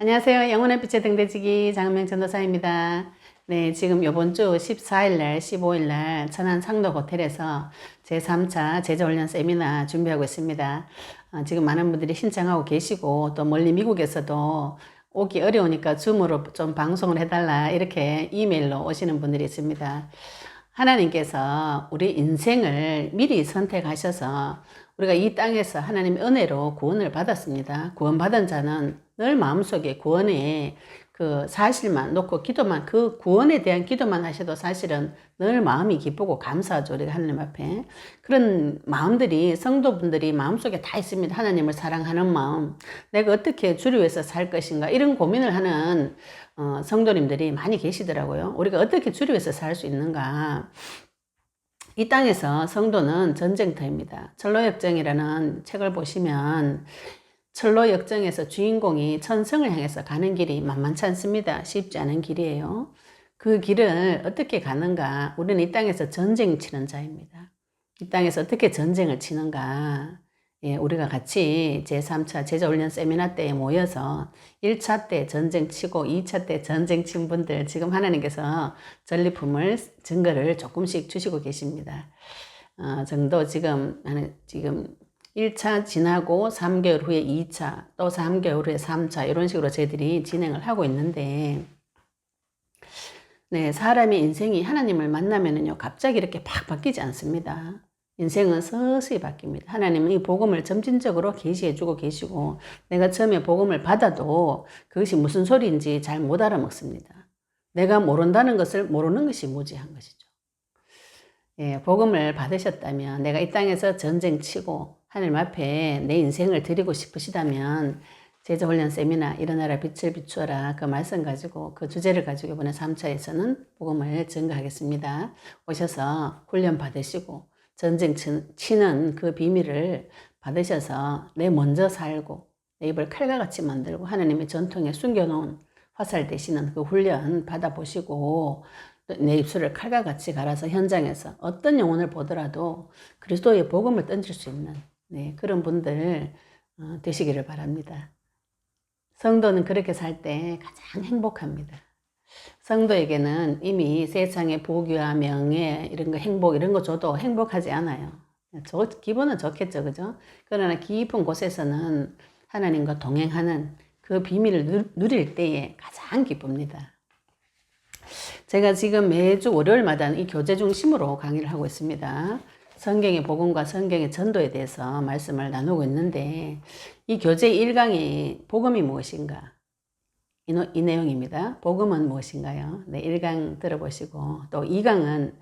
안녕하세요. 영혼의 빛의 등대지기 장은명 전도사입니다. 네, 지금 요번 주 14일날, 15일날 천안 상덕 호텔에서 제3차 제자훈련 세미나 준비하고 있습니다. 지금 많은 분들이 신청하고 계시고 또 멀리 미국에서도 오기 어려우니까 줌으로 좀 방송을 해달라 이렇게 이메일로 오시는 분들이 있습니다. 하나님께서 우리 인생을 미리 선택하셔서 우리가 이 땅에서 하나님의 은혜로 구원을 받았습니다. 구원받은 자는 늘 마음속에 구원의 그 사실만 놓고 기도만, 그 구원에 대한 기도만 하셔도 사실은 늘 마음이 기쁘고 감사하죠. 우리가 하나님 앞에. 그런 마음들이, 성도분들이 마음속에 다 있습니다. 하나님을 사랑하는 마음. 내가 어떻게 주를 위해서 살 것인가. 이런 고민을 하는 성도님들이 많이 계시더라고요. 우리가 어떻게 주를 위해서 살 수 있는가. 이 땅에서 성도는 전쟁터입니다. 철로역정이라는 책을 보시면 철로역정에서 주인공이 천성을 향해서 가는 길이 만만치 않습니다. 쉽지 않은 길이에요. 그 길을 어떻게 가는가? 우리는 이 땅에서 전쟁 치는 자입니다. 이 땅에서 어떻게 전쟁을 치는가? 예, 우리가 같이 제3차 제자훈련 세미나 때에 모여서 1차 때 전쟁 치고 2차 때 전쟁 친 분들 지금 하나님께서 전리품을 증거를 조금씩 주시고 계십니다. 정도 지금 1차 지나고 3개월 후에 2차 또 3개월 후에 3차 이런 식으로 저희들이 진행을 하고 있는데 네, 사람의 인생이 하나님을 만나면은요 갑자기 이렇게 팍 바뀌지 않습니다. 인생은 서서히 바뀝니다. 하나님은 이 복음을 점진적으로 계시해 주고 계시고 내가 처음에 복음을 받아도 그것이 무슨 소리인지 잘 못 알아먹습니다. 내가 모른다는 것을 모르는 것이 무지한 것이죠. 예, 복음을 받으셨다면 내가 이 땅에서 전쟁 치고 하나님 앞에 내 인생을 드리고 싶으시다면 제자훈련 세미나 일어나라 빛을 비추어라 그 말씀 가지고 그 주제를 가지고 이번에 3차에서는 복음을 증거하겠습니다. 오셔서 훈련 받으시고 전쟁 치는 그 비밀을 받으셔서 내 먼저 살고 내 입을 칼과 같이 만들고 하나님의 전통에 숨겨놓은 화살 되시는 그 훈련 받아보시고 내 입술을 칼과 같이 갈아서 현장에서 어떤 영혼을 보더라도 그리스도의 복음을 던질 수 있는 그런 분들 되시기를 바랍니다. 성도는 그렇게 살 때 가장 행복합니다. 성도에게는 이미 세상의 부귀와 명예, 이런 거 행복, 이런 거 줘도 행복하지 않아요. 기분은 좋겠죠, 그죠? 그러나 깊은 곳에서는 하나님과 동행하는 그 비밀을 누릴 때에 가장 기쁩니다. 제가 지금 매주 월요일마다 이 교재 중심으로 강의를 하고 있습니다. 성경의 복음과 성경의 전도에 대해서 말씀을 나누고 있는데 이 교재 1강이 복음이 무엇인가? 이 내용입니다. 복음은 무엇인가요? 네, 1강 들어보시고 또 2강은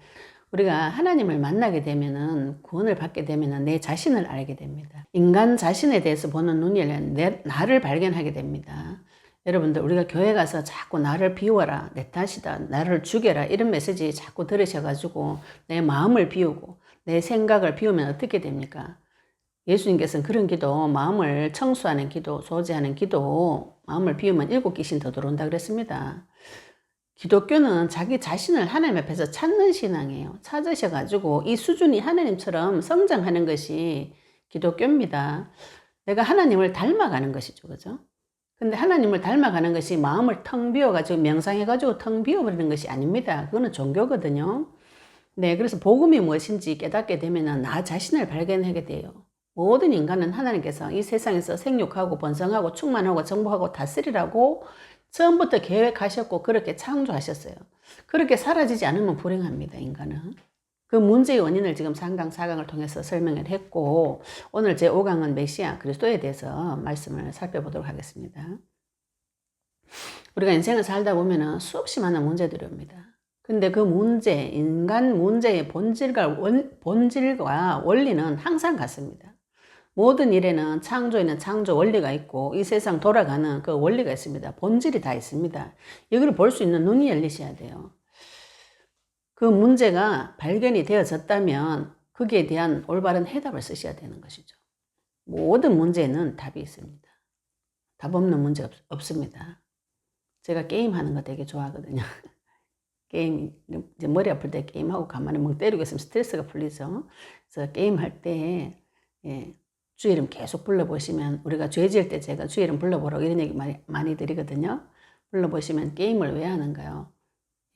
우리가 하나님을 만나게 되면은 구원을 받게 되면은 내 자신을 알게 됩니다. 인간 자신에 대해서 보는 눈이 열리면 나를 발견하게 됩니다. 여러분들 우리가 교회 가서 자꾸 나를 비워라, 내 탓이다, 나를 죽여라 이런 메시지 자꾸 들으셔가지고 내 마음을 비우고 내 생각을 비우면 어떻게 됩니까? 예수님께서는 그런 기도, 마음을 청소하는 기도, 소지하는 기도, 마음을 비우면 7귀신 더 들어온다 그랬습니다. 기독교는 자기 자신을 하나님 앞에서 찾는 신앙이에요. 찾으셔가지고 이 수준이 하나님처럼 성장하는 것이 기독교입니다. 내가 하나님을 닮아가는 것이죠. 그죠? 근데 하나님을 닮아가는 것이 마음을 텅 비워가지고 명상해가지고 텅 비워버리는 것이 아닙니다. 그거는 종교거든요. 네, 그래서 복음이 무엇인지 깨닫게 되면 나 자신을 발견하게 돼요. 모든 인간은 하나님께서 이 세상에서 생육하고 번성하고 충만하고 정복하고 다스리라고 처음부터 계획하셨고 그렇게 창조하셨어요. 그렇게 사라지지 않으면 불행합니다, 인간은. 그 문제의 원인을 지금 3강, 4강을 통해서 설명을 했고 오늘 제 5강은 메시아 그리스도에 대해서 말씀을 살펴보도록 하겠습니다. 우리가 인생을 살다 보면 수없이 많은 문제들이 옵니다. 근데 그 문제, 인간 문제의 본질과 원리는 항상 같습니다. 모든 일에는 창조에는 창조 원리가 있고 이 세상 돌아가는 그 원리가 있습니다. 본질이 다 있습니다. 이걸 볼 수 있는 눈이 열리셔야 돼요. 그 문제가 발견이 되어졌다면 거기에 대한 올바른 해답을 쓰셔야 되는 것이죠. 모든 문제는 답이 있습니다. 답 없는 문제 없습니다. 제가 게임하는 거 되게 좋아하거든요. 게임, 이제 머리 아플 때 게임하고 가만히 멍 때리고 있으면 스트레스가 풀리죠. 그래서 게임할 때, 주의 이름 계속 불러보시면, 우리가 죄 지을 때 제가 주의 이름 불러보라고 이런 얘기 많이 드리거든요. 불러보시면 게임을 왜 하는가요?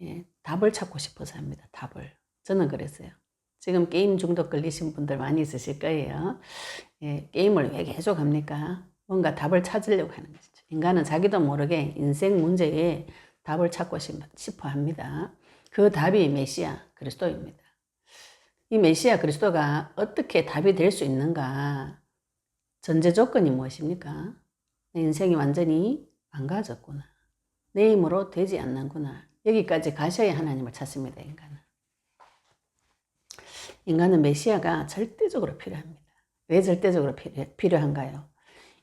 예, 답을 찾고 싶어서 합니다. 답을. 저는 그랬어요. 지금 게임 중독 걸리신 분들 많이 있으실 거예요. 예, 게임을 왜 계속 합니까? 뭔가 답을 찾으려고 하는 것이죠. 인간은 자기도 모르게 인생 문제에 답을 찾고 싶어 합니다. 그 답이 메시아 그리스도입니다. 이 메시아 그리스도가 어떻게 답이 될 수 있는가? 전제 조건이 무엇입니까? 내 인생이 완전히 망가졌구나. 내 힘으로 되지 않는구나. 여기까지 가셔야 하나님을 찾습니다. 인간은 메시아가 절대적으로 필요합니다. 왜 절대적으로 필요한가요?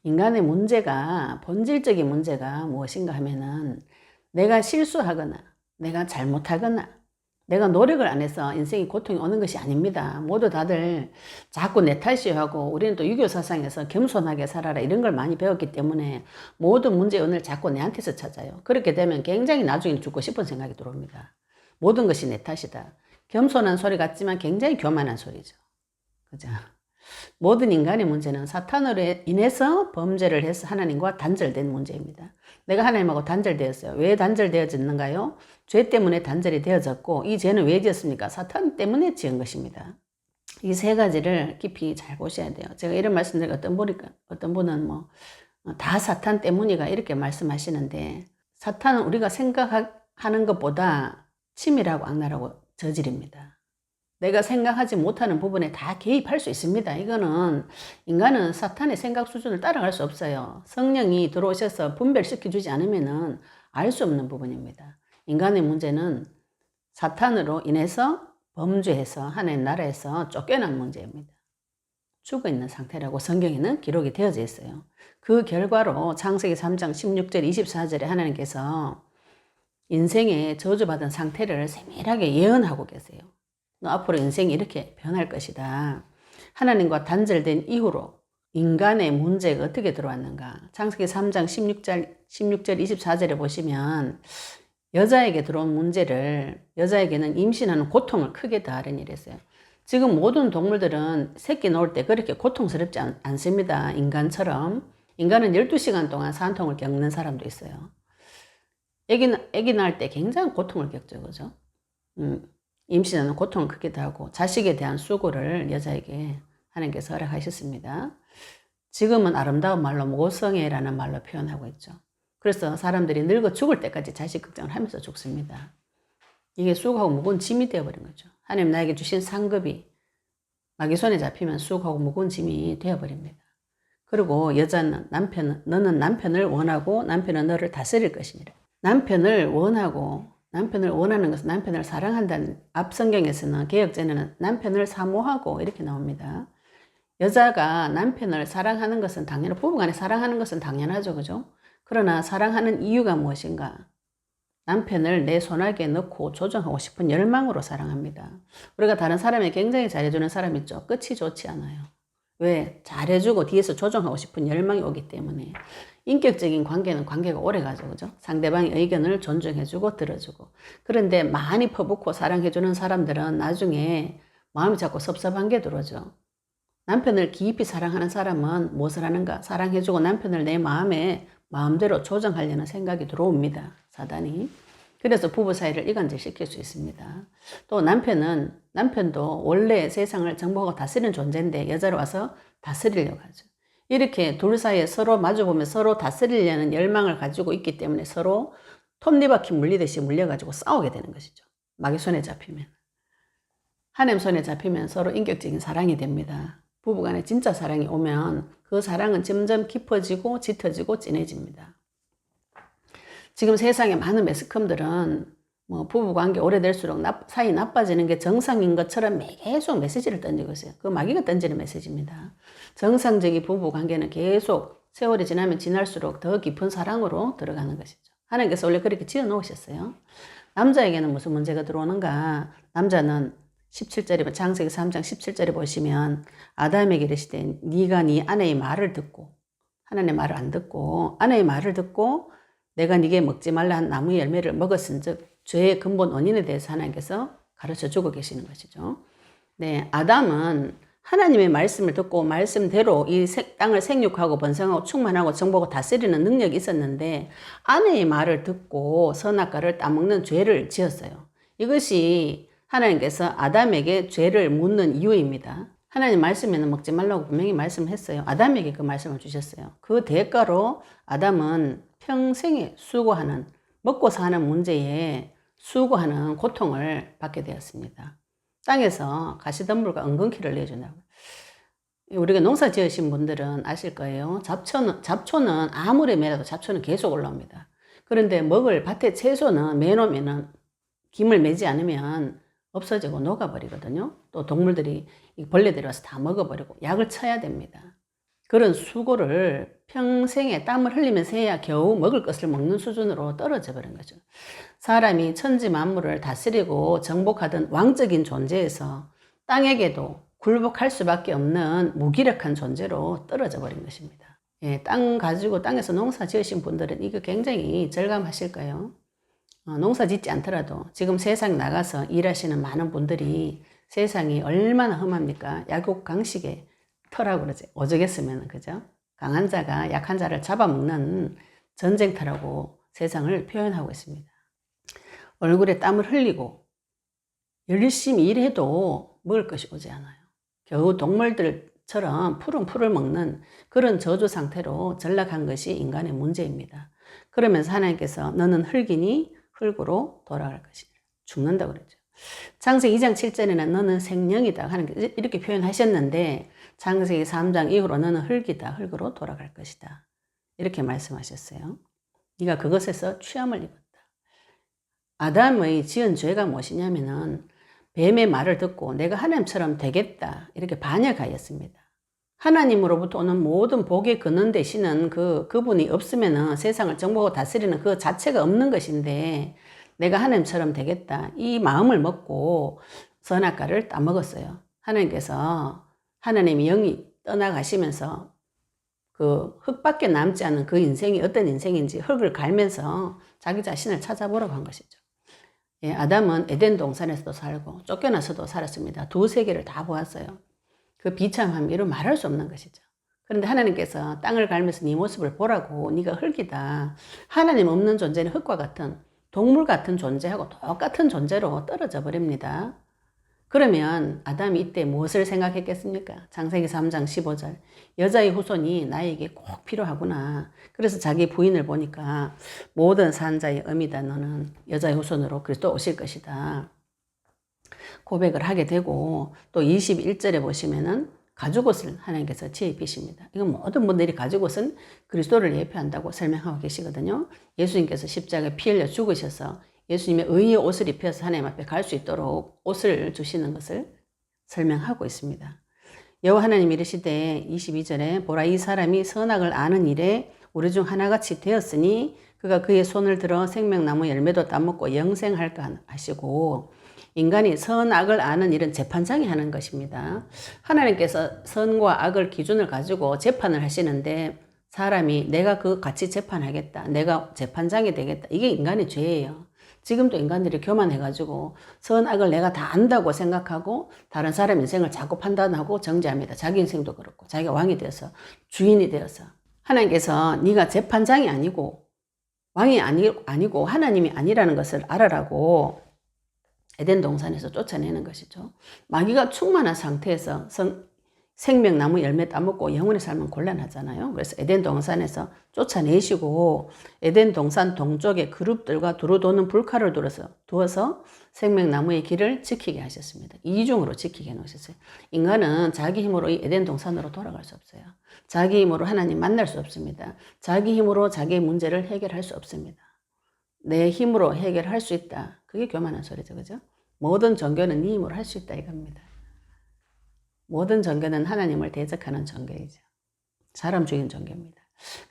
인간의 문제가, 본질적인 문제가 무엇인가 하면은 내가 실수하거나 내가 잘못하거나 내가 노력을 안 해서 인생이 고통이 오는 것이 아닙니다. 모두 다들 자꾸 내 탓이하고, 우리는 또 유교 사상에서 겸손하게 살아라 이런 걸 많이 배웠기 때문에 모든 문제의 원인을 자꾸 내한테서 찾아요. 그렇게 되면 굉장히 나중에 죽고 싶은 생각이 들어옵니다. 모든 것이 내 탓이다. 겸손한 소리 같지만 굉장히 교만한 소리죠. 그죠? 모든 인간의 문제는 사탄으로 인해서 범죄를 해서 하나님과 단절된 문제입니다. 내가 하나님하고 단절되었어요. 왜 단절되어졌는가요? 죄 때문에 단절이 되어졌고, 이 죄는 왜 지었습니까? 사탄 때문에 지은 것입니다. 이 세 가지를 깊이 잘 보셔야 돼요. 제가 이런 말씀드리고 어떤 분은 다 사탄 때문이가 이렇게 말씀하시는데, 사탄은 우리가 생각하는 것보다 치밀하고 악랄하고 저질입니다. 내가 생각하지 못하는 부분에 다 개입할 수 있습니다. 이거는 인간은 사탄의 생각 수준을 따라갈 수 없어요. 성령이 들어오셔서 분별시켜주지 않으면 알 수 없는 부분입니다. 인간의 문제는 사탄으로 인해서 범죄해서 하나님 나라에서 쫓겨난 문제입니다. 죽어있는 상태라고 성경에는 기록이 되어져 있어요. 그 결과로 창세기 3장 16절 24절에 하나님께서 인생의 저주받은 상태를 세밀하게 예언하고 계세요. 너 앞으로 인생이 이렇게 변할 것이다. 하나님과 단절된 이후로 인간의 문제가 어떻게 들어왔는가. 창세기 3장 16절 24절에 보시면 여자에게 들어온 문제를, 여자에게는 임신하는 고통을 크게 더하려니 이랬어요. 지금 모든 동물들은 새끼 낳을 때 그렇게 고통스럽지 않습니다. 인간처럼. 인간은 12시간 동안 산통을 겪는 사람도 있어요. 애기 낳을 때 굉장히 고통을 겪죠. 그죠? 임신하는 고통을 크게 더하고 자식에 대한 수고를 여자에게 하나님께서 허락하셨습니다. 지금은 아름다운 말로 모성애라는 말로 표현하고 있죠. 그래서 사람들이 늙어 죽을 때까지 자식 걱정을 하면서 죽습니다. 이게 쑥하고 무거운 짐이 되어버린 거죠. 하나님 나에게 주신 상급이 마귀 손에 잡히면 쑥하고 무거운 짐이 되어버립니다. 그리고 여자는 너는 남편을 원하고 남편은 너를 다스릴 것이니라. 남편을 원하는 것은 남편을 사랑한다는, 앞 성경에서는 개혁전에는 남편을 사모하고 이렇게 나옵니다. 여자가 남편을 사랑하는 것은 부부간에 사랑하는 것은 당연하죠. 그죠? 그러나 사랑하는 이유가 무엇인가? 남편을 내 손아귀에 넣고 조정하고 싶은 열망으로 사랑합니다. 우리가 다른 사람에게 굉장히 잘해주는 사람 있죠. 끝이 좋지 않아요. 왜? 잘해주고 뒤에서 조정하고 싶은 열망이 오기 때문에. 인격적인 관계는 관계가 오래가죠. 그죠? 상대방의 의견을 존중해주고 들어주고. 그런데 많이 퍼붓고 사랑해주는 사람들은 나중에 마음이 자꾸 섭섭한 게 들어오죠. 남편을 깊이 사랑하는 사람은 무엇을 하는가? 사랑해주고 남편을 내 마음대로 조정하려는 생각이 들어옵니다. 사단이. 그래서 부부 사이를 이간질시킬 수 있습니다. 또 남편도 원래 세상을 정복하고 다스리는 존재인데 여자로 와서 다스리려고 하죠. 이렇게 둘 사이에 서로 마주보면 서로 다스리려는 열망을 가지고 있기 때문에 서로 톱니바퀴 물리듯이 물려가지고 싸우게 되는 것이죠. 마귀 손에 잡히면. 하나님 손에 잡히면 서로 인격적인 사랑이 됩니다. 부부간에 진짜 사랑이 오면 그 사랑은 점점 깊어지고 짙어지고 진해집니다. 지금 세상에 많은 매스컴들은 부부관계 오래될수록 사이 나빠지는 게 정상인 것처럼 계속 메시지를 던지고 있어요. 그 마귀가 던지는 메시지입니다. 정상적인 부부관계는 계속 세월이 지나면 지날수록 더 깊은 사랑으로 들어가는 것이죠. 하나님께서 원래 그렇게 지어 놓으셨어요. 남자에게는 무슨 문제가 들어오는가? 남자는 17절에 창세기 3장 17절에 보시면 아담에게 이르시되 네가 네 아내의 말을 듣고, 하나님의 말을 안 듣고 아내의 말을 듣고 내가 네게 먹지 말라 한 나무의 열매를 먹었은즉 죄의 근본 원인에 대해서 하나님께서 가르쳐 주고 계시는 것이죠. 네, 아담은 하나님의 말씀을 듣고 말씀대로 이 땅을 생육하고 번성하고 충만하고 정복하고 다스리는 능력이 있었는데 아내의 말을 듣고 선악과를 따먹는 죄를 지었어요. 이것이 하나님께서 아담에게 죄를 묻는 이유입니다. 하나님 말씀에는 먹지 말라고 분명히 말씀했어요. 아담에게 그 말씀을 주셨어요. 그 대가로 아담은 평생에 수고하는, 먹고 사는 문제에 수고하는 고통을 받게 되었습니다. 땅에서 가시덤불과 엉겅퀴를 내준다고. 우리가 농사 지으신 분들은 아실 거예요. 잡초는 아무리 매라도 잡초는 계속 올라옵니다. 그런데 먹을 밭에 채소는 매놓으면은 김을 매지 않으면 없어지고 녹아버리거든요. 또 동물들이 벌레들이 와서 다 먹어버리고 약을 쳐야 됩니다. 그런 수고를 평생에 땀을 흘리면서 해야 겨우 먹을 것을 먹는 수준으로 떨어져 버린 거죠. 사람이 천지 만물을 다스리고 정복하던 왕적인 존재에서 땅에게도 굴복할 수밖에 없는 무기력한 존재로 떨어져 버린 것입니다. 예, 땅 가지고 땅에서 농사 지으신 분들은 이거 굉장히 절감하실 거예요. 농사 짓지 않더라도 지금 세상 나가서 일하시는 많은 분들이 세상이 얼마나 험합니까? 약육강식의 터라고 그러지. 오죽했으면, 그죠? 강한 자가 약한 자를 잡아먹는 전쟁터라고 세상을 표현하고 있습니다. 얼굴에 땀을 흘리고 열심히 일해도 먹을 것이 오지 않아요. 겨우 동물들처럼 푸른 풀을 먹는 그런 저주 상태로 전락한 것이 인간의 문제입니다. 그러면서 하나님께서 너는 흙이니 흙으로 돌아갈 것이다. 죽는다고 그랬죠. 창세기 2장 7절에는 너는 생명이다 하나님께서 이렇게 표현하셨는데 창세기 3장 이후로 너는 흙이다. 흙으로 돌아갈 것이다. 이렇게 말씀하셨어요. 네가 그것에서 취함을 입었다. 아담의 지은 죄가 무엇이냐면은 뱀의 말을 듣고 내가 하나님처럼 되겠다 이렇게 반역하였습니다. 하나님으로부터 오는 모든 복의 근원 되시는 그분이 없으면은 세상을 정복하고 다스리는 그 자체가 없는 것인데 내가 하나님처럼 되겠다 이 마음을 먹고 선악과를 따먹었어요. 하나님께서 하나님의 영이 떠나가시면서 그 흙밖에 남지 않은 그 인생이 어떤 인생인지 흙을 갈면서 자기 자신을 찾아보라고 한 것이죠. 예, 아담은 에덴 동산에서도 살고 쫓겨나서도 살았습니다. 두 세계를 다 보았어요. 그 비참함 이루 말할 수 없는 것이죠. 그런데 하나님께서 땅을 갈면서 네 모습을 보라고 네가 흙이다. 하나님 없는 존재는 흙과 같은 동물 같은 존재하고 똑같은 존재로 떨어져 버립니다. 그러면 아담이 이때 무엇을 생각했겠습니까? 창세기 3장 15절 여자의 후손이 나에게 꼭 필요하구나. 그래서 자기 부인을 보니까 모든 산자의 어미다 너는 여자의 후손으로 그리스도 오실 것이다. 고백을 하게 되고 또 21절에 보시면은 가죽옷을 하나님께서 지어 입히십니다. 이건 모든 분들이 가죽옷은 그리스도를 예표한다고 설명하고 계시거든요. 예수님께서 십자가에 피 흘려 죽으셔서 예수님의 의의 옷을 입혀서 하나님 앞에 갈 수 있도록 옷을 주시는 것을 설명하고 있습니다. 여호와 하나님이 이르시되 22절에 보라 이 사람이 선악을 아는 일에 우리 중 하나같이 되었으니 그가 그의 손을 들어 생명나무 열매도 따먹고 영생할까 하시고 인간이 선악을 아는 일은 재판장이 하는 것입니다. 하나님께서 선과 악을 기준을 가지고 재판을 하시는데 사람이 내가 그 같이 재판하겠다. 내가 재판장이 되겠다. 이게 인간의 죄예요. 지금도 인간들이 교만해가지고 선악을 내가 다 안다고 생각하고 다른 사람 인생을 자꾸 판단하고 정죄합니다. 자기 인생도 그렇고 자기가 왕이 되어서 주인이 되어서 하나님께서 네가 재판장이 아니고 왕이 아니고 하나님이 아니라는 것을 알아라고 에덴 동산에서 쫓아내는 것이죠. 마귀가 충만한 상태에서 생명나무 열매 따먹고 영원의 삶은 곤란하잖아요. 그래서 에덴 동산에서 쫓아내시고 에덴 동산 동쪽에 그룹들과 두루 도는 불칼을 두어서 생명나무의 길을 지키게 하셨습니다. 이중으로 지키게 해놓으셨어요. 인간은 자기 힘으로 이 에덴 동산으로 돌아갈 수 없어요. 자기 힘으로 하나님 만날 수 없습니다. 자기 힘으로 자기의 문제를 해결할 수 없습니다. 내 힘으로 해결할 수 있다. 그게 교만한 소리죠. 그죠? 모든 종교는 네 힘으로 할 수 있다 이겁니다. 모든 종교는 하나님을 대적하는 종교이죠. 사람주의인 종교입니다.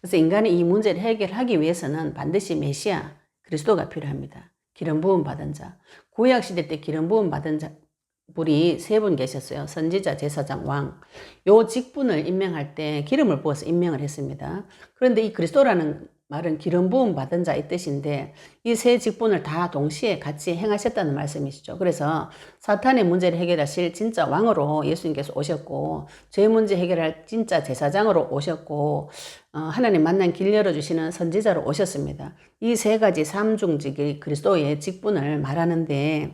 그래서 인간이 이 문제를 해결하기 위해서는 반드시 메시아, 그리스도가 필요합니다. 기름 부음 받은 자. 구약시대 때 기름 부음 받은 자 분이 세 분 계셨어요. 선지자, 제사장, 왕. 요 직분을 임명할 때 기름을 부어서 임명을 했습니다. 그런데 이 그리스도라는 말은 기름 부음 받은 자 이 뜻인데 이 세 직분을 다 동시에 같이 행하셨다는 말씀이시죠. 그래서 사탄의 문제를 해결하실 진짜 왕으로 예수님께서 오셨고 죄 문제 해결할 진짜 제사장으로 오셨고 하나님 만난 길 열어주시는 선지자로 오셨습니다. 이 세 가지 삼중직이 그리스도의 직분을 말하는데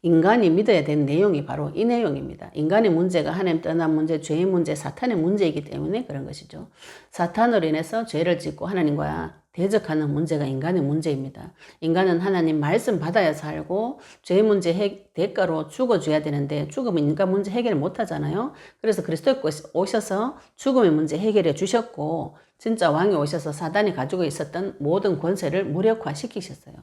인간이 믿어야 되는 내용이 바로 이 내용입니다. 인간의 문제가 하나님 떠난 문제, 죄의 문제, 사탄의 문제이기 때문에 그런 것이죠. 사탄으로 인해서 죄를 짓고 하나님과 대적하는 문제가 인간의 문제입니다. 인간은 하나님 말씀 받아야 살고 죄의 문제 대가로 죽어줘야 되는데 죽으면 인간 문제 해결 못하잖아요. 그래서 그리스도께서 오셔서 죽음의 문제 해결해 주셨고 진짜 왕이 오셔서 사단이 가지고 있었던 모든 권세를 무력화시키셨어요.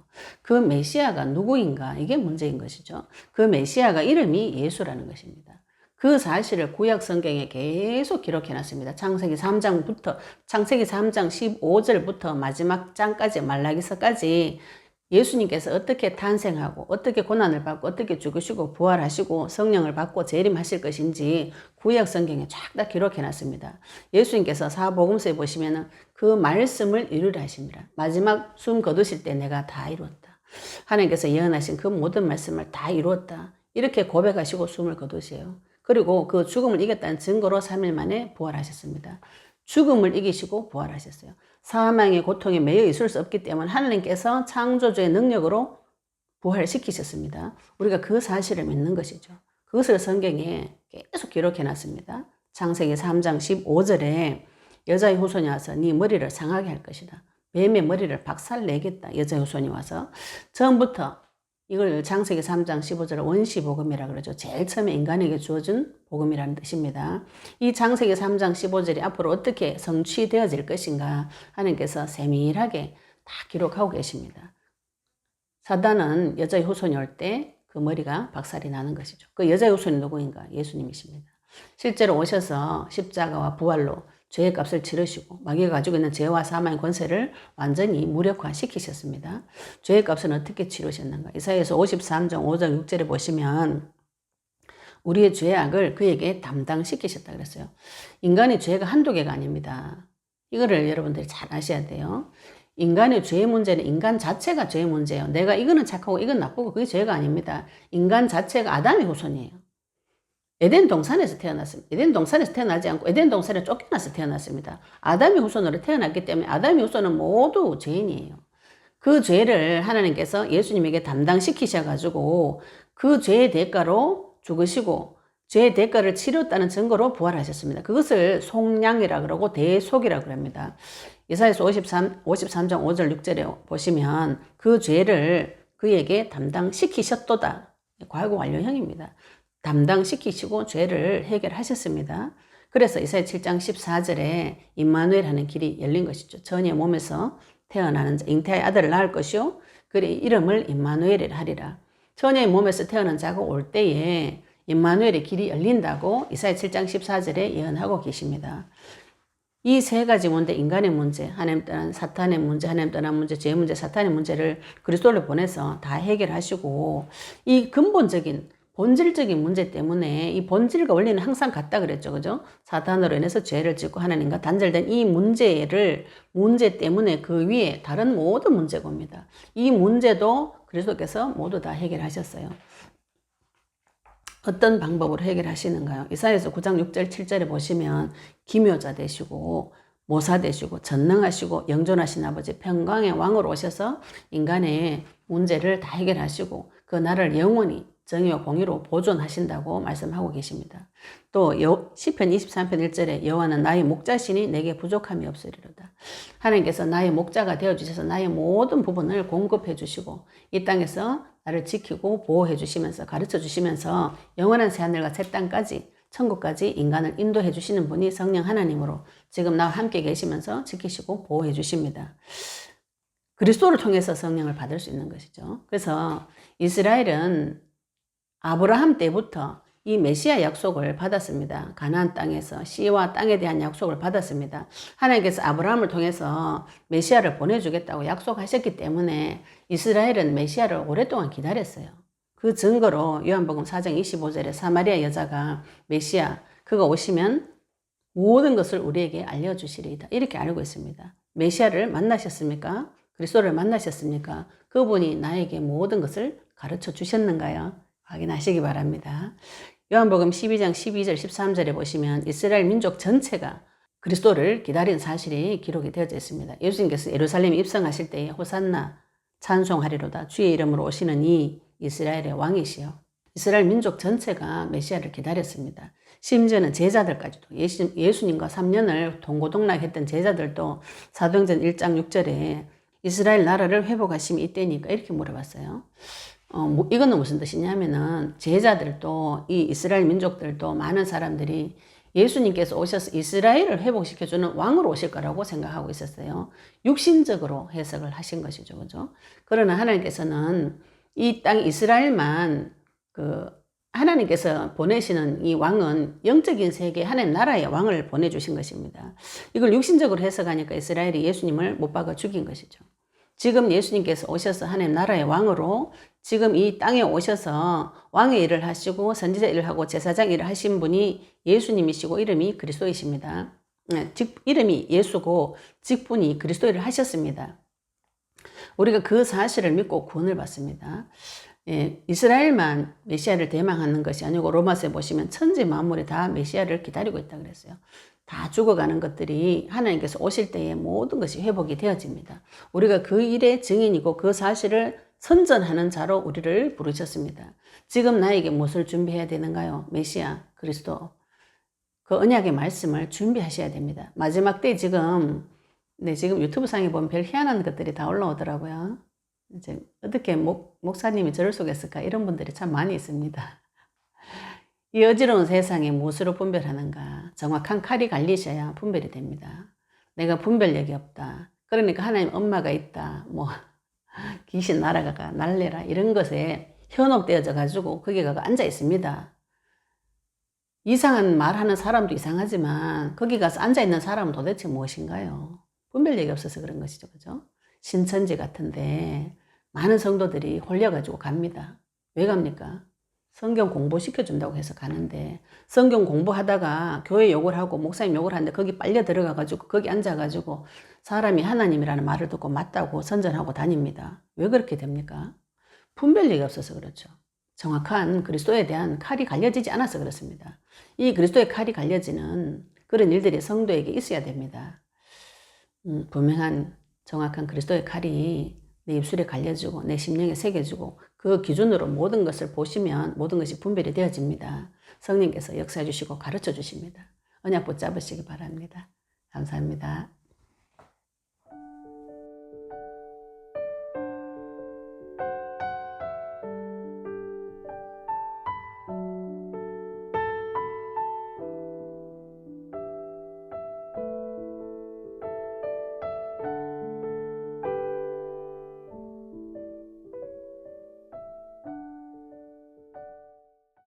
그 메시아가 누구인가? 이게 문제인 것이죠. 그 메시아가 이름이 예수라는 것입니다. 그 사실을 구약 성경에 계속 기록해 놨습니다. 창세기 3장 15절부터 마지막 장까지 말라기서까지 예수님께서 어떻게 탄생하고 어떻게 고난을 받고 어떻게 죽으시고 부활하시고 성령을 받고 재림하실 것인지 구약 성경에 쫙 다 기록해 놨습니다. 예수님께서 사복음서에 보시면은 그 말씀을 이루려 하십니다. 마지막 숨 거두실 때 내가 다 이루었다. 하나님께서 예언하신 그 모든 말씀을 다 이루었다. 이렇게 고백하시고 숨을 거두세요. 그리고 그 죽음을 이겼다는 증거로 3일 만에 부활하셨습니다. 죽음을 이기시고 부활하셨어요. 사망의 고통에 매여 있을 수 없기 때문에 하나님께서 창조주의 능력으로 부활시키셨습니다. 우리가 그 사실을 믿는 것이죠. 그것을 성경에 계속 기록해 놨습니다. 창세기 3장 15절에 여자의 후손이 와서 네 머리를 상하게 할 것이다. 뱀의 머리를 박살내겠다. 여자의 후손이 와서. 처음부터 이걸 창세기 3장 15절을 원시복음이라고 그러죠. 제일 처음에 인간에게 주어진 복음이라는 뜻입니다. 이 창세기 3장 15절이 앞으로 어떻게 성취되어질 것인가 하나님께서 세밀하게 다 기록하고 계십니다. 사단은 여자의 후손이 올 때 그 머리가 박살이 나는 것이죠. 그 여자의 후손이 누구인가? 예수님이십니다. 실제로 오셔서 십자가와 부활로 죄의 값을 치르시고 마귀가 가지고 있는 죄와 사망의 권세를 완전히 무력화시키셨습니다. 죄의 값은 어떻게 치르셨는가? 이사야서 53장 5절 6절에 보시면 우리의 죄악을 그에게 담당시키셨다 그랬어요. 인간의 죄가 한두 개가 아닙니다. 이거를 여러분들이 잘 아셔야 돼요. 인간의 죄의 문제는 인간 자체가 죄의 문제예요. 내가 이거는 착하고 이건 나쁘고 그게 죄가 아닙니다. 인간 자체가 아담의 후손이에요. 에덴 동산에서 태어났습니다. 에덴 동산에서 태어나지 않고 에덴 동산에 쫓겨나서 태어났습니다. 아담의 후손으로 태어났기 때문에 아담의 후손은 모두 죄인이에요. 그 죄를 하나님께서 예수님에게 담당시키셔가지고 그 죄의 대가로 죽으시고 죄의 대가를 치렀다는 증거로 부활하셨습니다. 그것을 속량이라 그러고 대속이라 그럽니다. 이사야서 53장 5절 6절에 보시면 그 죄를 그에게 담당시키셨도다. 과거 완료형입니다. 담당시키시고 죄를 해결하셨습니다. 그래서 이사야 7장 14절에 임마누엘 하는 길이 열린 것이죠. 전의 몸에서 태어나는 자, 잉태의 아들을 낳을 것이요. 그래 이름을 임마누엘이라 하리라. 처녀의 몸에서 태어난 자가 올 때에 임마누엘의 길이 열린다고 이사야 7장 14절에 예언하고 계십니다. 이 세 가지 문제, 인간의 문제, 하나님 떠난 사탄의 문제, 하나님 떠난 문제, 죄의 문제, 사탄의 문제를 그리스도를 보내서 다 해결하시고 이 근본적인 본질적인 문제 때문에 이 본질과 원리는 항상 같다 그랬죠. 그죠? 사탄으로 인해서 죄를 짓고 하나님과 단절된 이 문제 때문에 그 위에 다른 모든 문제가 옵니다. 이 문제도 그리스도께서 모두 다 해결하셨어요. 어떤 방법으로 해결하시는가요? 이사야서 9장 6절 7절에 보시면 기묘자 되시고 모사 되시고 전능하시고 영존하신 아버지 평강의 왕으로 오셔서 인간의 문제를 다 해결하시고 그 나라를 영원히 정의와 공의로 보존하신다고 말씀하고 계십니다. 또 시편 23편 1절에 여호와는 나의 목자시니 내게 부족함이 없으리로다. 하나님께서 나의 목자가 되어주셔서 나의 모든 부분을 공급해 주시고 이 땅에서 나를 지키고 보호해 주시면서 가르쳐 주시면서 영원한 새하늘과 새 땅까지 천국까지 인간을 인도해 주시는 분이 성령 하나님으로 지금 나와 함께 계시면서 지키시고 보호해 주십니다. 그리스도를 통해서 성령을 받을 수 있는 것이죠. 그래서 이스라엘은 아브라함 때부터 이 메시아 약속을 받았습니다. 가나안 땅에서 씨와 땅에 대한 약속을 받았습니다. 하나님께서 아브라함을 통해서 메시아를 보내주겠다고 약속하셨기 때문에 이스라엘은 메시아를 오랫동안 기다렸어요. 그 증거로 요한복음 4장 25절에 사마리아 여자가 메시아 그가 오시면 모든 것을 우리에게 알려주시리이다. 이렇게 알고 있습니다. 메시아를 만나셨습니까? 그리스도를 만나셨습니까? 그분이 나에게 모든 것을 가르쳐 주셨는가요? 확인하시기 바랍니다. 요한복음 12장 12절 13절에 보시면 이스라엘 민족 전체가 그리스도를 기다린 사실이 기록이 되어져 있습니다. 예수님께서 예루살렘에 입성하실 때에 호산나 찬송하리로다 주의 이름으로 오시는 이 이스라엘의 왕이시여. 이스라엘 민족 전체가 메시아를 기다렸습니다. 심지어는 제자들까지도 예수님과 3년을 동고동락했던 제자들도 사도행전 1장 6절에 이스라엘 나라를 회복하심이 이때니까 이렇게 물어봤어요. 이거는 무슨 뜻이냐면은 제자들도 이 이스라엘 민족들도 많은 사람들이 예수님께서 오셔서 이스라엘을 회복시켜주는 왕으로 오실 거라고 생각하고 있었어요. 육신적으로 해석을 하신 것이죠. 그죠? 그러나 하나님께서는 이 땅 이스라엘만 하나님께서 보내시는 이 왕은 영적인 세계 하나님 나라의 왕을 보내주신 것입니다. 이걸 육신적으로 해석하니까 이스라엘이 예수님을 못 박아 죽인 것이죠. 지금 예수님께서 오셔서 하나님 나라의 왕으로 지금 이 땅에 오셔서 왕의 일을 하시고 선지자 일을 하고 제사장 일을 하신 분이 예수님이시고 이름이 그리스도이십니다. 이름이 예수고 직분이 그리스도 일을 하셨습니다. 우리가 그 사실을 믿고 구원을 받습니다. 이스라엘만 메시아를 대망하는 것이 아니고 로마서에 보시면 천지 만물이 다 메시아를 기다리고 있다 그랬어요. 다 죽어가는 것들이 하나님께서 오실 때에 모든 것이 회복이 되어집니다. 우리가 그 일의 증인이고 그 사실을 선전하는 자로 우리를 부르셨습니다. 지금 나에게 무엇을 준비해야 되는가요? 메시아, 그리스도. 그 언약의 말씀을 준비하셔야 됩니다. 마지막 때 지금 유튜브 상에 보면 별 희한한 것들이 다 올라오더라고요. 이제 어떻게 목사님이 저를 속였을까? 이런 분들이 참 많이 있습니다. 이 어지러운 세상에 무엇으로 분별하는가? 정확한 칼이 갈리셔야 분별이 됩니다. 내가 분별력이 없다. 그러니까 하나님 엄마가 있다. 귀신 날아가가 날래라. 이런 것에 현혹되어져 가지고 거기에 가서 앉아 있습니다. 이상한 말하는 사람도 이상하지만 거기 가서 앉아 있는 사람은 도대체 무엇인가요? 분별력이 없어서 그런 것이죠. 그죠? 신천지 같은데 많은 성도들이 홀려가지고 갑니다. 왜 갑니까? 성경 공부시켜준다고 해서 가는데 성경 공부하다가 교회 욕을 하고 목사님 욕을 하는데 거기 빨려 들어가가지고 거기 앉아가지고 사람이 하나님이라는 말을 듣고 맞다고 선전하고 다닙니다. 왜 그렇게 됩니까? 분별력이 없어서 그렇죠. 정확한 그리스도에 대한 칼이 갈려지지 않아서 그렇습니다. 이 그리스도의 칼이 갈려지는 그런 일들이 성도에게 있어야 됩니다. 분명한 정확한 그리스도의 칼이 내 입술에 갈려주고 내 심령에 새겨주고 그 기준으로 모든 것을 보시면 모든 것이 분별이 되어집니다. 성령께서 역사해 주시고 가르쳐 주십니다. 언약 붙잡으시기 바랍니다. 감사합니다.